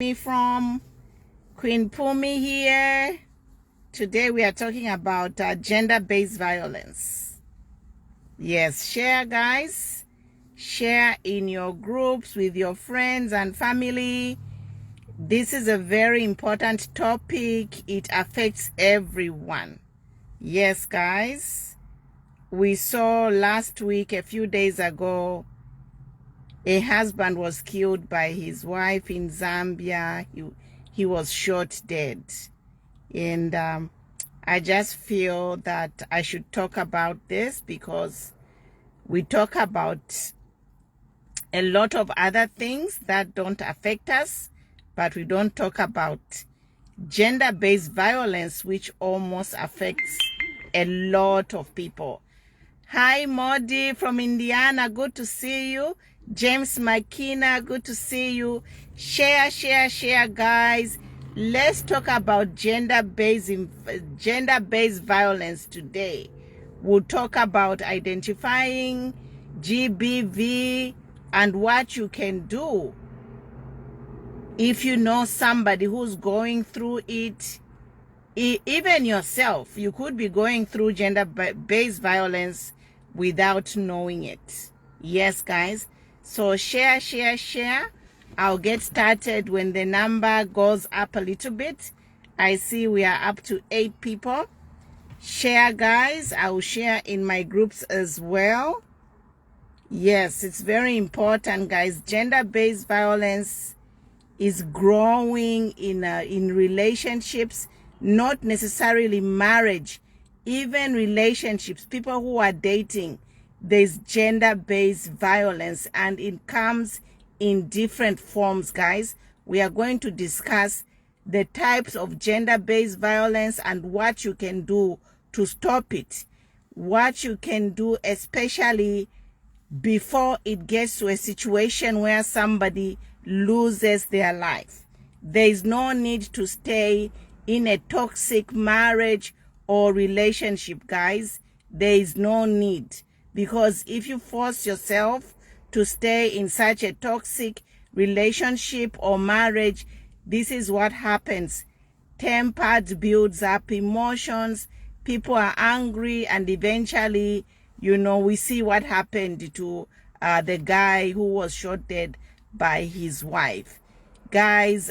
Me from Queen Pumi here. Today we are talking about gender-based violence. Yes, share guys. Share in your groups with your friends and family. This is a very important topic. It affects everyone. Yes, guys. We saw last week, a few days ago, a husband was killed by his wife in Zambia. He was shot dead. And I just feel that I should talk about this because we talk about a lot of other things that don't affect us, but we don't talk about gender-based violence, which almost affects a lot of people. Hi, Modi from Indiana. Good to see you. James McKenna, good to see you. Share, guys. Let's talk about gender-based violence today. We'll talk about identifying GBV and what you can do if you know somebody who's going through it. Even yourself, you could be going through gender-based violence without knowing it. Yes, guys. So share. I'll get started when the number goes up a little bit. I see we are up to 8 people. Share, guys. I will share in my groups as well. Yes, it's very important, guys. Gender-based violence is growing in relationships, not necessarily marriage, even relationships, people who are dating. There's gender-based violence and it comes in different forms, guys. We are going to discuss the types of gender-based violence and what you can do to stop it. What you can do, especially before it gets to a situation where somebody loses their life. There is no need to stay in a toxic marriage or relationship, guys. There is no need. Because if you force yourself to stay in such a toxic relationship or marriage, this is what happens. Temper builds up emotions, people are angry, and eventually, we see what happened to the guy who was shot dead by his wife. Guys,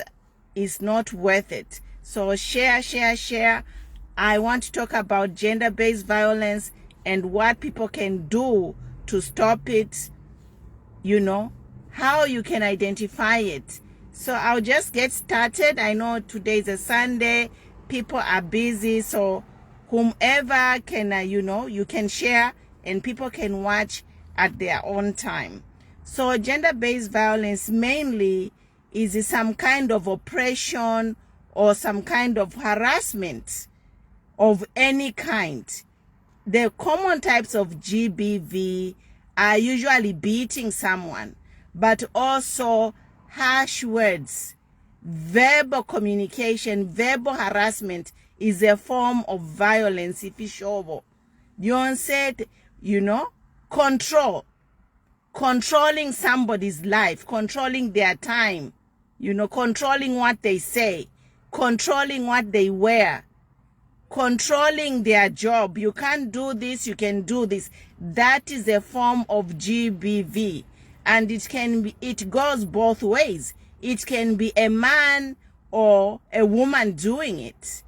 it's not worth it. So share. I want to talk about gender-based violence and what people can do to stop it, how you can identify it. So I'll just get started. I know today is a Sunday, people are busy, so whomever can, you can share and people can watch at their own time. So gender-based violence mainly is some kind of oppression or some kind of harassment of any kind. The common types of GBV are usually beating someone, but also harsh words, verbal communication, verbal harassment is a form of violence. If you show, you said, controlling somebody's life, controlling their time, controlling what they say, controlling what they wear, controlling their job. You can't do this, you can do this. That is a form of GBV, and it goes both ways. It can be a man or a woman doing it.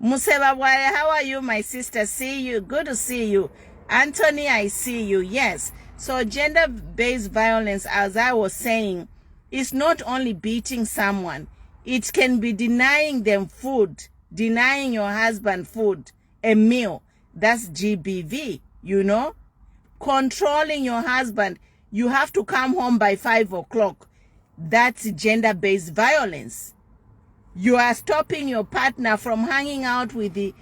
Museba Bwale, how are you, my sister? See you. Good to see you. Anthony, I see you. Yes. So gender-based violence, as I was saying, is not only beating someone. It can be denying them food, denying your husband food, a meal. That's GBV, Controlling your husband. You have to come home by 5 o'clock. That's gender-based violence. You are stopping your partner from hanging out with the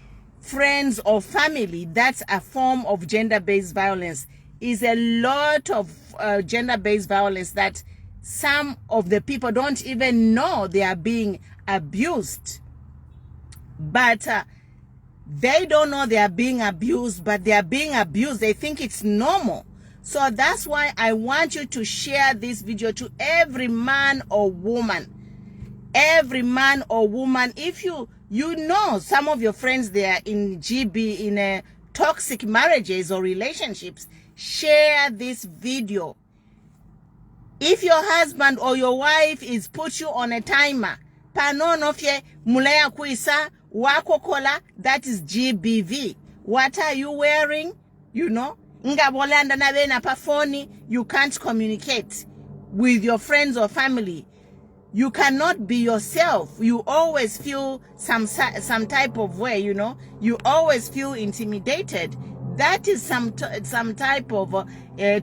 friends or family. That's a form of gender-based violence. Is a lot of gender-based violence that some of the people don't even know they are being abused. But they don't know they are being abused, but they are being abused. They think it's normal. So that's why I want you to share this video to every man or woman. Every man or woman, if you know some of your friends, they are in toxic marriages or relationships, share this video. If your husband or your wife is put you on a timer, panonofye mulaya kuisa wako kola, that is GBV. What are you wearing? You know, ngabolanda na bena pafoni, you can't communicate with your friends or family. You cannot be yourself. You always feel some type of way, you know. You always feel intimidated. That is some type of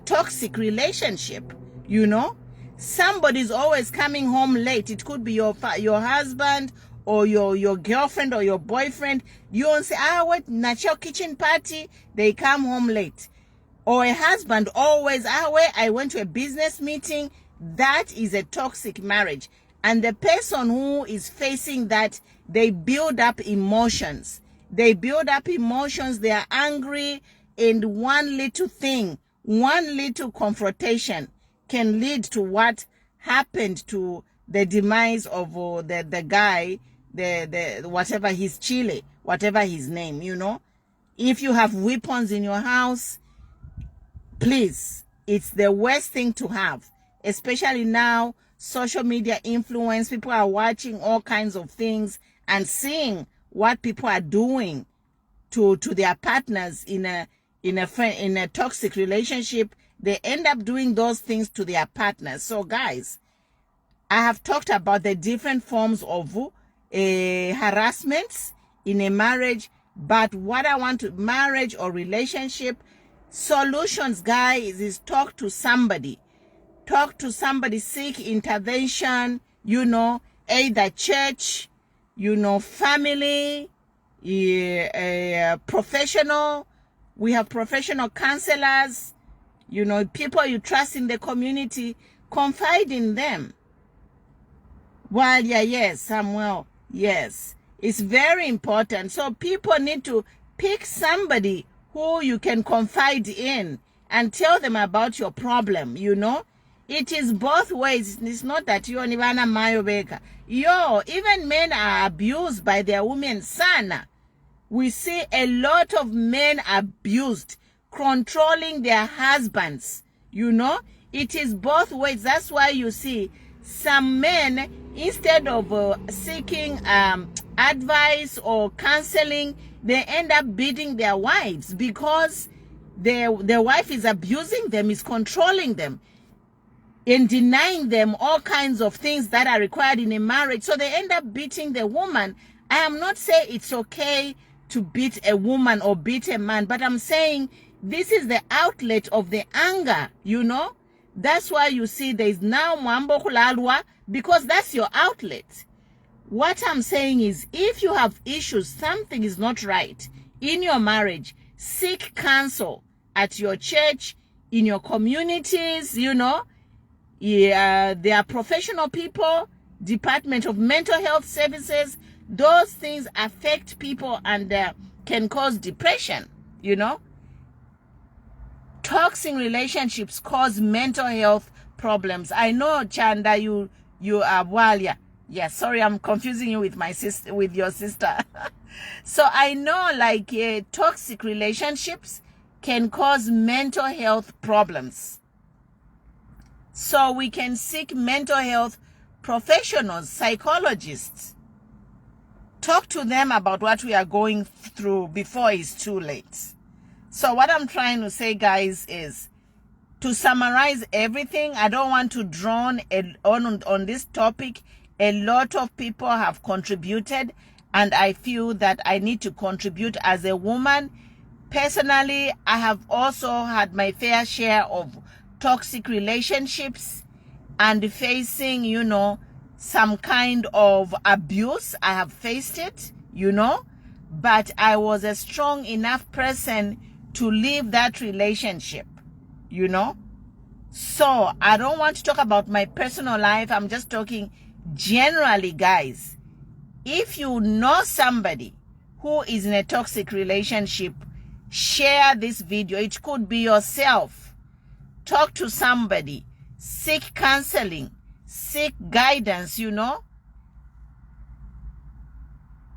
toxic relationship, you know. Somebody's always coming home late. It could be your husband or your girlfriend or your boyfriend. You don't say, what, not your kitchen party. They come home late. Or a husband always, I went to a business meeting. That is a toxic marriage. And the person who is facing that, they build up emotions. They build up emotions. They are angry. And one little thing, one little confrontation can lead to what happened to the demise of the guy, the whatever his Chile, whatever his name, you know. If you have weapons in your house, please, it's the worst thing to have. Especially now, social media influence, people are watching all kinds of things and seeing what people are doing to their partners in a toxic relationship. They end up doing those things to their partners. So guys, I have talked about the different forms of harassments in a marriage, but what I want to, marriage or relationship solutions, guys, is talk to somebody. Talk to somebody, seek intervention, you know, either church, you know, family, professional. We have professional counselors, you know, people you trust in the community. Confide in them. Well, yeah, yes, Samuel, yes. It's very important. So people need to pick somebody who you can confide in and tell them about your problem, you know. It is both ways. It's not that you only want a mayobeka. Even men are abused by their women. Sana. We see a lot of men abused, controlling their husbands. You know, it is both ways. That's why you see some men, instead of seeking advice or counseling, they end up beating their wives because their wife is abusing them, is controlling them, and denying them all kinds of things that are required in a marriage. So they end up beating the woman. I am not saying it's okay to beat a woman or beat a man, but I'm saying this is the outlet of the anger, you know. That's why you see there's now Mwambo Kulalwa, because that's your outlet. What I'm saying is, if you have issues, something is not right in your marriage, seek counsel at your church, in your communities, you know. Yeah, there are professional people, Department of Mental Health Services. Those things affect people and can cause depression, you know. Toxic relationships cause mental health problems. I know, Chanda, you are Walia. Yeah, sorry, I'm confusing you with my sister, with your sister. So I know, like, toxic relationships can cause mental health problems. So we can seek mental health professionals, psychologists. Talk to them about what we are going through before it's too late. So what I'm trying to say, guys, is to summarize everything. I don't want to drone on this topic. A lot of people have contributed, and I feel that I need to contribute as a woman. Personally, I have also had my fair share of toxic relationships and facing, you know, some kind of abuse. I have faced it, you know, but I was a strong enough person to leave that relationship, you know. So I don't want to talk about my personal life. I'm just talking generally, guys. If you know somebody who is in a toxic relationship, share this video. It could be yourself. Talk to somebody. Seek counseling. Seek guidance, you know.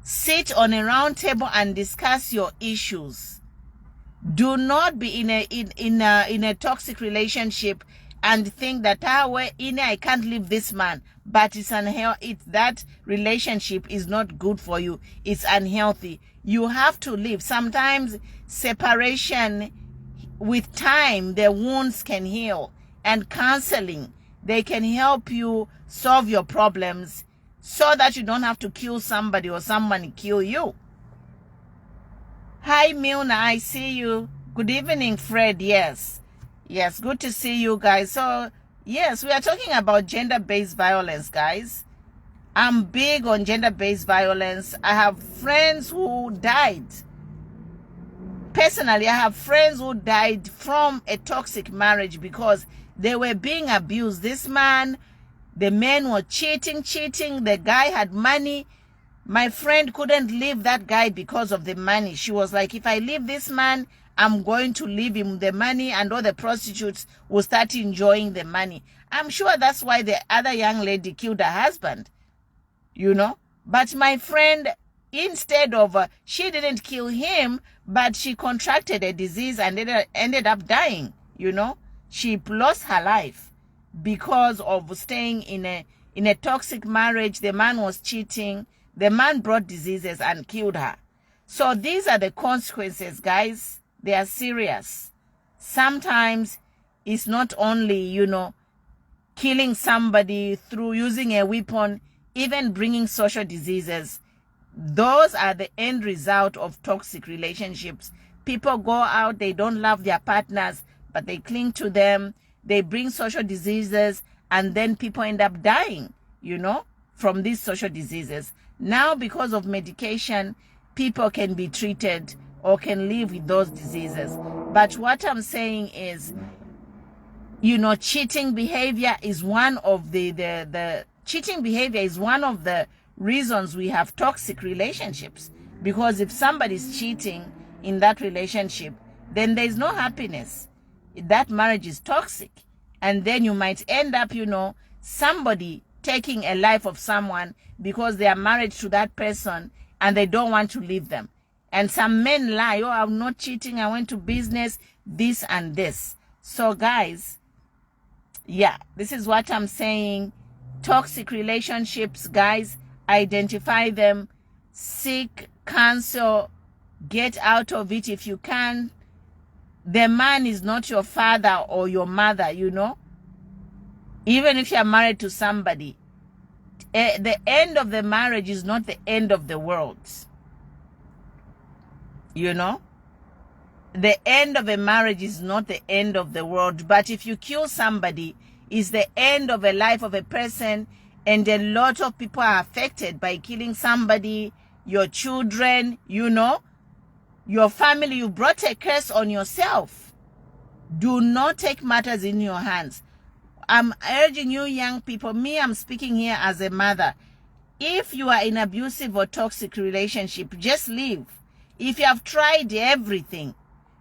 Sit on a round table and discuss your issues. Do not be in a toxic relationship and think that I can't leave this man, but it's unhealthy. That relationship is not good for you. It's unhealthy. You have to leave. Sometimes separation, with time, the wounds can heal, and counseling, they can help you solve your problems so that you don't have to kill somebody or someone kill you. Hi, Milna, I see you. Good evening, Fred. Yes, good to see you guys. So, yes, we are talking about gender-based violence, guys. I'm big on gender-based violence. I have friends who died. Personally, I have friends who died from a toxic marriage because they were being abused. This man, the men were cheating. The guy had money. My friend couldn't leave that guy because of the money. She was like, if I leave this man, I'm going to leave him the money, and all the prostitutes will start enjoying the money. I'm sure that's why the other young lady killed her husband, But my friend, instead of, she didn't kill him, but she contracted a disease and ended up dying, She lost her life because of staying in a toxic marriage. The man was cheating. The man brought diseases and killed her. So these are the consequences, guys. They are serious. Sometimes it's not only, killing somebody through using a weapon, even bringing social diseases. Those are the end result of toxic relationships. People go out, they don't love their partners, but they cling to them. They bring social diseases, and then people end up dying, from these social diseases. Now, because of medication, people can be treated or can live with those diseases. But what I'm saying is, cheating behavior is one of the cheating behavior is one of the reasons we have toxic relationships. Because if somebody's cheating in that relationship, then there's no happiness. That marriage is toxic. And then you might end up, somebody taking a life of someone because they are married to that person and they don't want to leave them. And some men lie, I'm not cheating, I went to business, this and this. So guys, this is what I'm saying. Toxic relationships, guys, identify them, seek counsel, get out of it if you can. The man is not your father or your mother, Even if you're married to somebody, the end of the marriage is not the end of the world. The end of a marriage is not the end of the world. But if you kill somebody, it's the end of a life of a person, and a lot of people are affected by killing somebody. Your children, your family. You brought a curse on yourself. Do not take matters in your hands. I'm urging you young people, I'm speaking here as a mother. If you are in abusive or toxic relationship, just leave. If you have tried everything,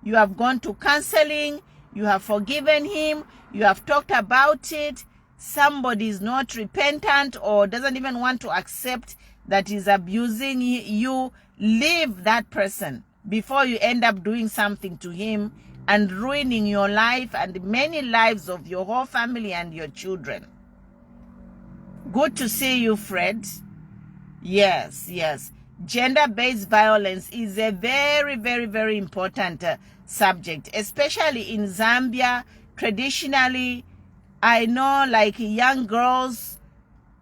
you have gone to counseling, you have forgiven him, you have talked about it, somebody is not repentant or doesn't even want to accept that he's abusing you, leave that person before you end up doing something to him and ruining your life and many lives of your whole family and your children. Good to see you, Fred. Yes. Gender-based violence is a very, very, very important subject, especially in Zambia. Traditionally, I know like young girls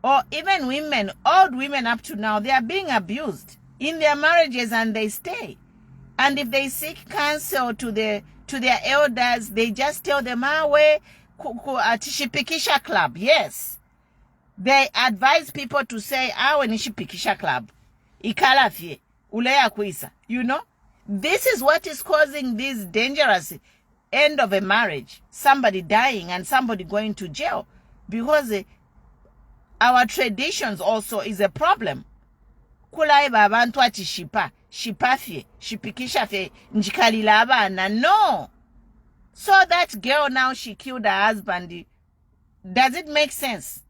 or even women, old women up to now, they are being abused in their marriages and they stay. And if they seek counsel to their elders, they just tell them, at Shipikisha club. Yes. They advise people to say, when Shipikisha club. Ikalafye. Uleya kuisa. This is what is causing this dangerous end of a marriage. Somebody dying and somebody going to jail. Because our traditions also is a problem. Kulaiba abantu ati shipafye, shipikisha fe, njikalila abana. No. So that girl now, she killed her husband. Does it make sense?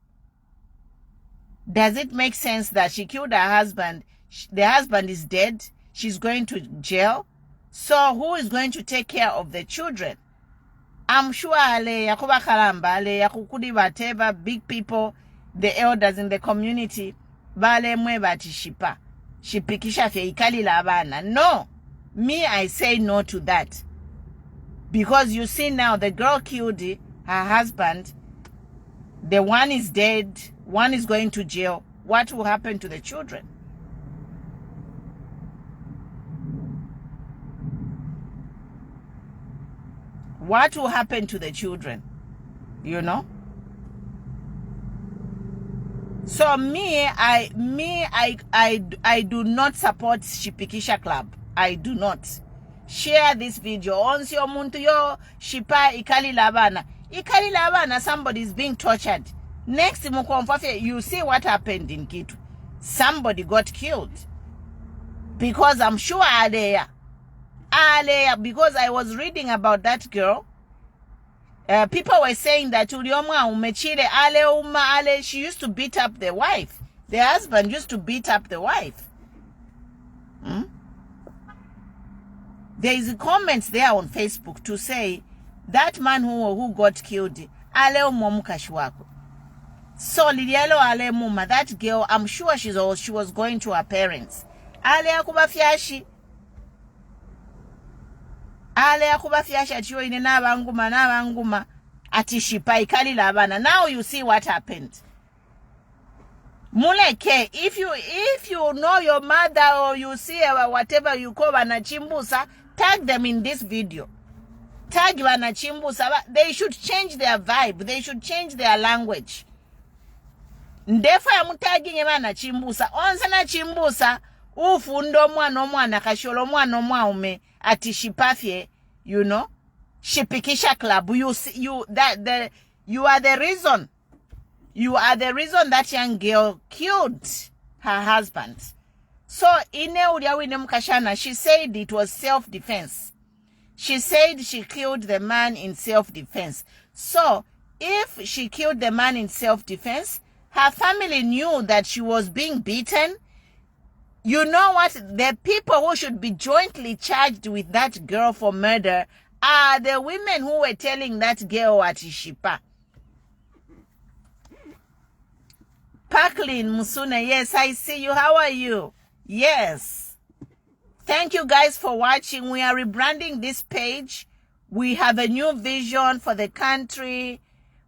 Does it make sense that she killed her husband? The husband is dead. She's going to jail. So who is going to take care of the children? I'm sure ale yakuba kalamba ale yakukudi whatever big people, the elders in the community, bale mwe batishipa. Shipikisha fe ikali la abana. No. Me, I say no to that. Because you see now, the girl killed her husband. The one is dead. One is going to jail. What will happen to the children? What will happen to the children? You know? So I do not support Shipikisha Club. I do not. Share this video. Once your muntu yo shipa ikali labana. Ikali labana, somebody is being tortured. Next you see what happened in Kitu. Somebody got killed. Because I'm sure Aleya, because I was reading about that girl. People were saying that she used to beat up the wife. The husband used to beat up the wife. There is comments there on Facebook to say that man who got killed, so Lidialo Ale Muma, that girl, I'm sure she was going to her parents. Ale akuba fiashi atiyo ine nabanguma atishipa ikali labana. Now you see what happened. Muleke, if you know your mother or you see whatever you call Bana Chimbusa, tag them in this video. Tag Bana Chimbusa. They should change their vibe. They should change their language. Ndefa ya mutaginye Bana Chimbusa. Onsa na Chimbusa, ufundo mwana kasholo mwana atishipafye, you know, Shipikisha Club. You are the reason. You are the reason that young girl killed her husband. So she said it was self-defense. She said she killed the man in self-defense. So if she killed the man in self-defense, her family knew that she was being beaten. You know what? The people who should be jointly charged with that girl for murder are the women who were telling that girl what Ishipa. Paklin Musuna, yes, I see you. How are you? Yes. Thank you guys for watching. We are rebranding this page. We have a new vision for the country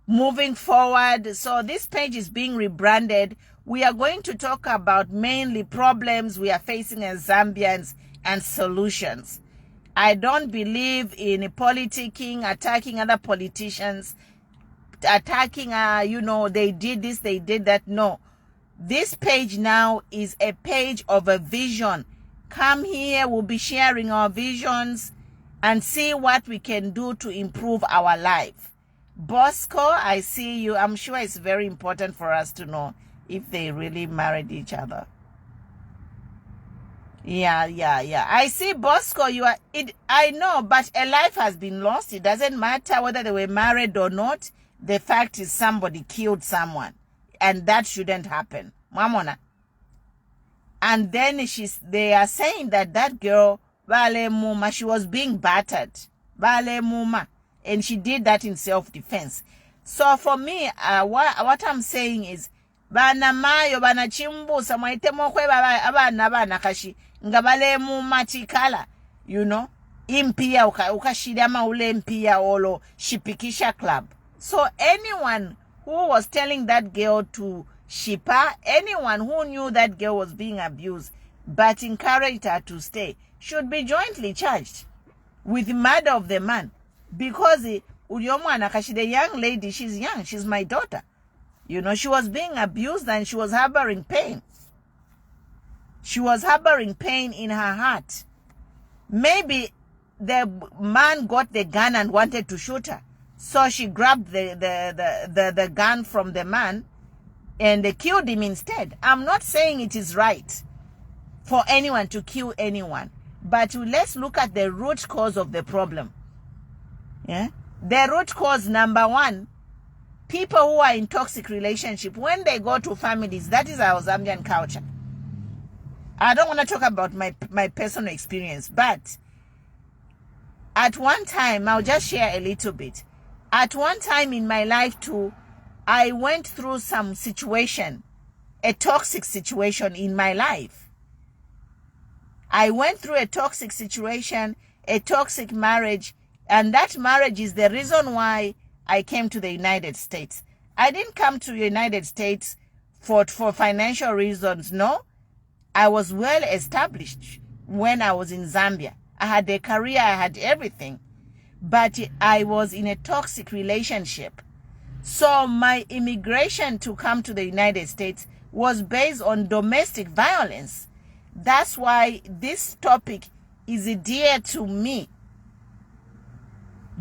moving forward. So this page is being rebranded. We are going to talk about mainly problems we are facing as Zambians and solutions. I don't believe in politicking, attacking other politicians, attacking, they did this, they did that. No. This page now is a page of a vision. Come here, we'll be sharing our visions and see what we can do to improve our life. Bosco, I see you. I'm sure it's very important for us to know if they really married each other. Yeah. I see Bosco, I know, but a life has been lost. It doesn't matter whether they were married or not. The fact is somebody killed someone. And that shouldn't happen. Mamona. And then they are saying that girl, Vale Muma, she was being battered. Vale Muma. And she did that in self-defense. So for me, what I'm saying is, Bana mayo, Bana Chimbusa, mwaitemo kwe abana kashi, ngabale muma tikala, impia ukashidama ule impia olo, Shipikisha Club. So anyone who was telling that girl to shipa, anyone who knew that girl was being abused, but encouraged her to stay, should be jointly charged with the murder of the man. Because the young lady, she's young, she's my daughter. She was being abused and she was harboring pain. She was harboring pain in her heart. Maybe the man got the gun and wanted to shoot her. So she grabbed the gun from the man and they killed him instead. I'm not saying it is right for anyone to kill anyone. But let's look at the root cause of the problem. Yeah? The root cause, number one, people who are in toxic relationship, when they go to families, that is our Zambian culture. I don't want to talk about my personal experience, but at one time, I'll just share a little bit. At one time in my life too, I went through some situation, a toxic situation in my life. I went through a toxic situation, a toxic marriage, and that marriage is the reason why I came to the United States. I didn't come to the United States for financial reasons, no. I was well established when I was in Zambia. I had a career, I had everything. But I was in a toxic relationship. So my immigration to come to the United States was based on domestic violence. That's why this topic is dear to me.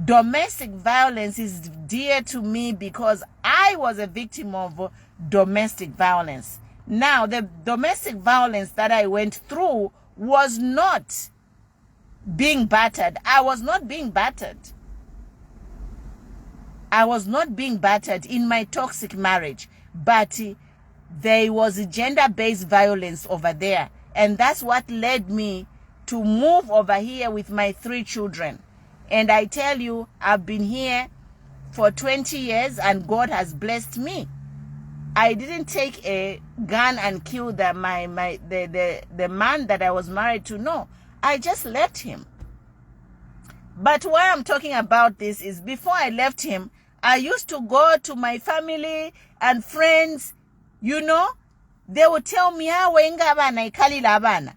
Domestic violence is dear to me because I was a victim of domestic violence. Now, the domestic violence that I went through was not being battered. I was not being battered. I was not being battered in my toxic marriage, but there was gender-based violence over there. And that's what led me to move over here with my 3 children. And I tell you, I've been here for 20 years and God has blessed me. I didn't take a gun and kill the man that I was married to. No, I just left him. But why I'm talking about this is before I left him, I used to go to my family and friends, you know, they would tell me, wenga bana ikalila bana.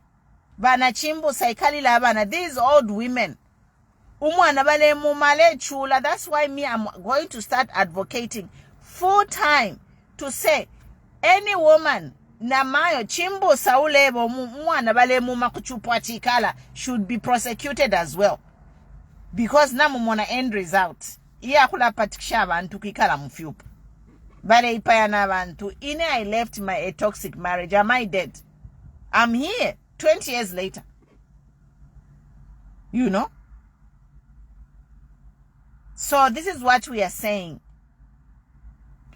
Bana Chimbusa ikalila bana. These old women. That's why I'm going to start advocating full time to say any woman namayo Chimbusa ulebo mwana bale muma kuchupwa chikala should be prosecuted as well. Because namu mwana end result. Iya kula patikisha abantu kikala mfyupu. Bale ipaya na abantu. Ine I left a toxic marriage. Am I dead? I'm here 20 years later. You know? So this is what we are saying.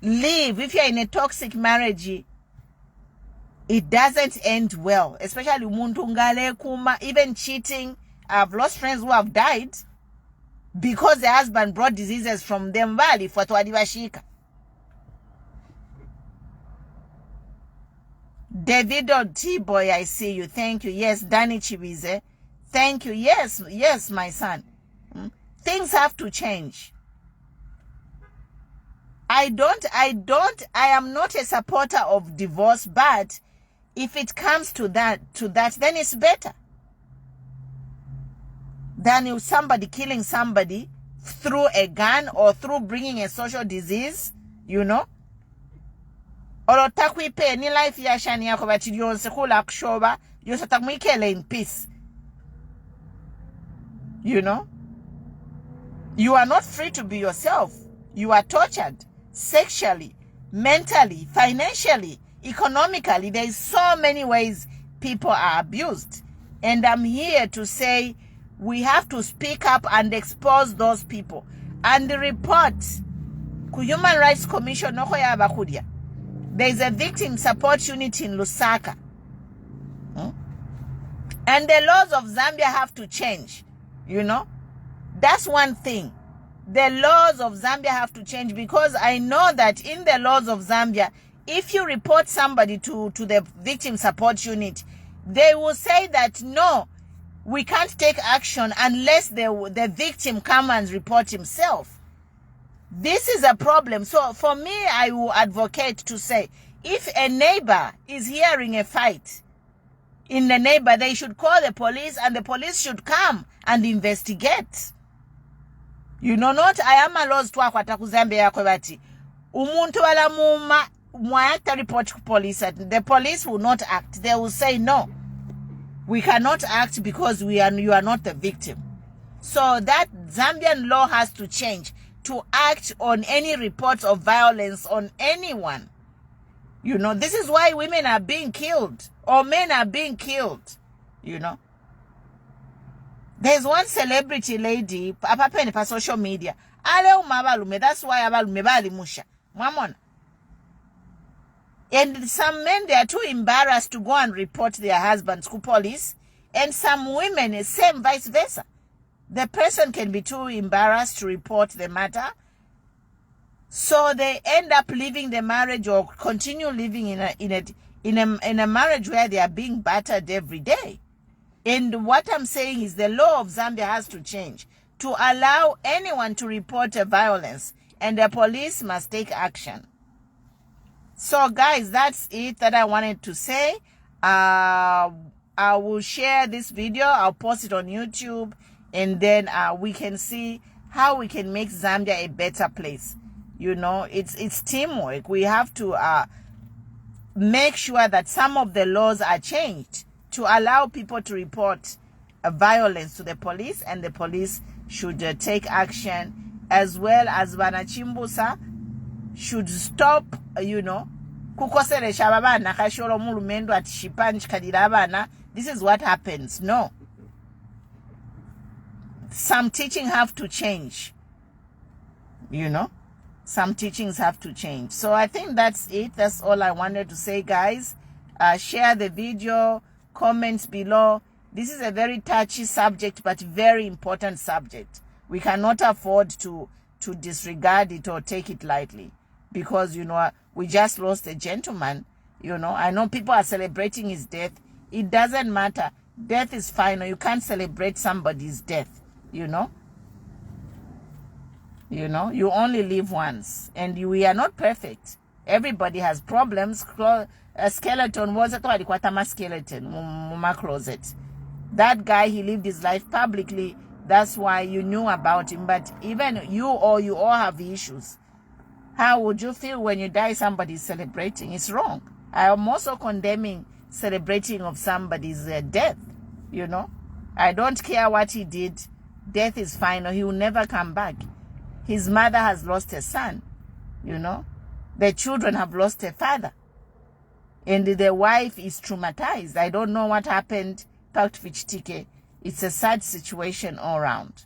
Leave. If you're in a toxic marriage, it doesn't end well. Especially umuntu ngale kuma, even cheating. I've lost friends who have died because the husband brought diseases from them. Valley for Twadivashika. Davido T-Boy, I see you. Thank you. Yes, Danny Chibize. Thank you. Yes, yes, my son. Things have to change. I am not a supporter of divorce, but if it comes to that, then it's better than somebody killing somebody through a gun or through bringing a social disease, you know. Or takwipe ni life ya shani yako bati yonse kula kushoba yonse takwikele in peace. You know? You are not free to be yourself. You are tortured sexually, mentally, financially, economically. There is so many ways people are abused. And I'm here to say we have to speak up and expose those people. And the report, Human Rights Commission, there is a victim support unit in Lusaka. And the laws of Zambia have to change, you know. That's one thing. The laws of Zambia have to change because I know that in the laws of Zambia, if you report somebody to the victim support unit, they will say that no, we can't take action unless the victim comes and report himself. This is a problem. So for me, I will advocate to say, if a neighbor is hearing a fight in the neighbor, they should call the police and the police should come and investigate. You know, not I am a laws to Zambia yakobati. Umuntu wala muma mwayata report to police. The police will not act. They will say no. We cannot act because you are not the victim. So that Zambian law has to change to act on any reports of violence on anyone. You know, this is why women are being killed or men are being killed. You know. There's one celebrity lady, apapeni pa social media. Ale umabalume, that's why abalume bali musha. Mwamona. And some men, they are too embarrassed to go and report their husbands to police. And some women, same vice versa. The person can be too embarrassed to report the matter. So they end up leaving the marriage or continue living in a marriage where they are being battered every day. And what I'm saying is the law of Zambia has to change to allow anyone to report a violence, and the police must take action. So guys, that's it that I wanted to say. I will share this video. I'll post it on YouTube, and then we can see how we can make Zambia a better place. You know, it's teamwork. We have to make sure that some of the laws are changed to allow people to report violence to the police, and the police should take action, as well as Bana Chimbusa should stop, you know, kukoseresha abana kashoro mulumendo ati shipanchi kadira abana. This is what happens. No. Some teaching have to change. You know, some teachings have to change. So I think that's it. That's all I wanted to say, guys. Share the video, comments below. This is a very touchy subject, but very important subject. We cannot afford to disregard it or take it lightly, because, you know, we just lost a gentleman. You know, I know people are celebrating his death. It doesn't matter. Death is final. You can't celebrate somebody's death, you know. You know, you only live once, and we are not perfect. Everybody has problems. A skeleton was a skeleton, my closet. That guy, he lived his life publicly. That's why you knew about him. But even you all have issues. How would you feel when you die, somebody's celebrating? It's wrong. I am also condemning celebrating of somebody's death, you know. I don't care what he did. Death is final. He will never come back. His mother has lost a son, you know. The children have lost a father. And the wife is traumatized. I don't know what happened. It's a sad situation all around.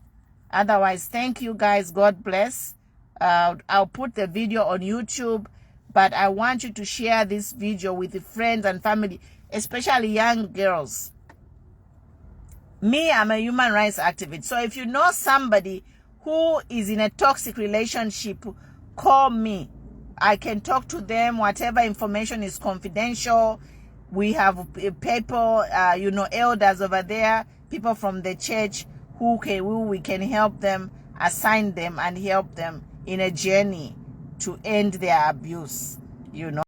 Otherwise, thank you guys. God bless. I'll put the video on YouTube, but I want you to share this video with your friends and family, especially young girls. Me, I'm a human rights activist. So if you know somebody who is in a toxic relationship, call me. I can talk to them. Whatever information is confidential. We have people, you know, elders over there, people from the church who we can help them, assign them, and help them in a journey to end their abuse, you know.